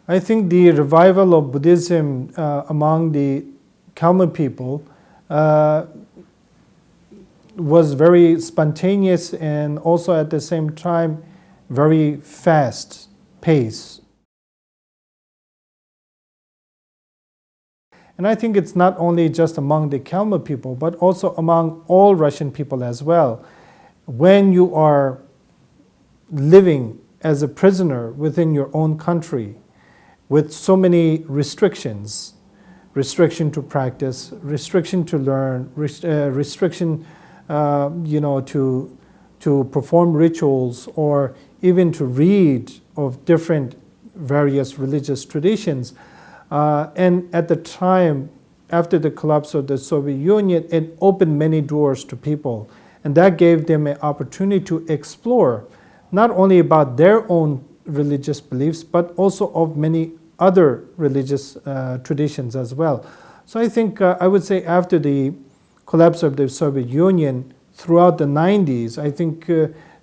I think the revival of Buddhism among the Kalmyk people was very spontaneous and also at the same time very fast pace. And I think it's not only just among the Kalmyk people, but also among all Russian people as well. When you are living as a prisoner within your own country with so many restrictions, restriction to practice, restriction to learn, restriction to perform rituals or even to read of different various religious traditions. And at the time, after the collapse of the Soviet Union, it opened many doors to people. And that gave them an opportunity to explore not only about their own religious beliefs, but also of many other religious traditions as well. So I think I would say after the collapse of the Soviet Union, throughout the 90s, I think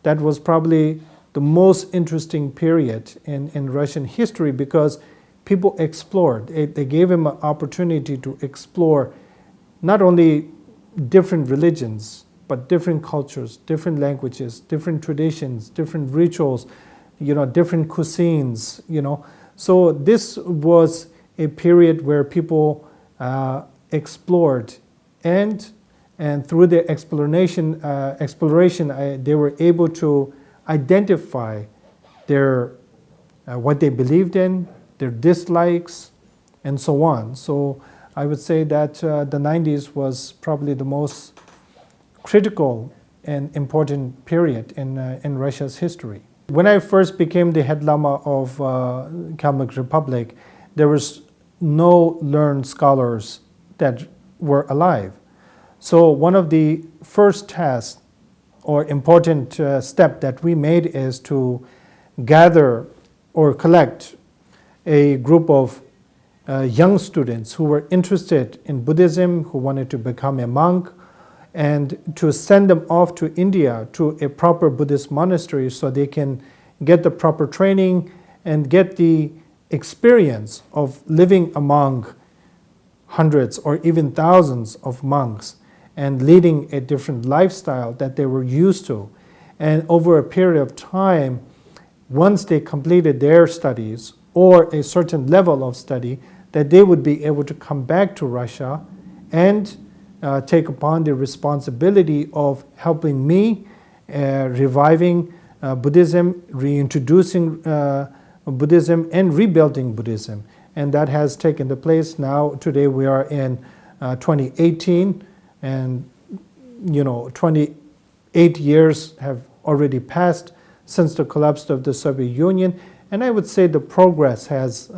that was probably the most interesting period in Russian history because people explored. They gave them an opportunity to explore not only different religions, but different cultures, different languages, different traditions, different rituals, different cuisines, So this was a period where people explored and through their exploration, they were able to identify their what they believed in, their dislikes, and so on. So I would say that the 90s was probably the most critical and important period in Russia's history. When I first became the head Lama of Kalmyk Republic, there was no learned scholars that were alive. So one of the first tasks or important step that we made is to gather or collect a group of young students who were interested in Buddhism, who wanted to become a monk, and to send them off to India to a proper Buddhist monastery so they can get the proper training and get the experience of living among hundreds or even thousands of monks and leading a different lifestyle that they were used to. And over a period of time, once they completed their studies or a certain level of study, that they would be able to come back to Russia and take upon the responsibility of helping me reviving Buddhism, reintroducing Buddhism, and rebuilding Buddhism. And that has taken the place now. Today we are in 2018, and 28 years have already passed since the collapse of the Soviet Union. And I would say the progress has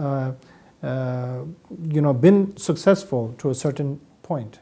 been successful to a certain point.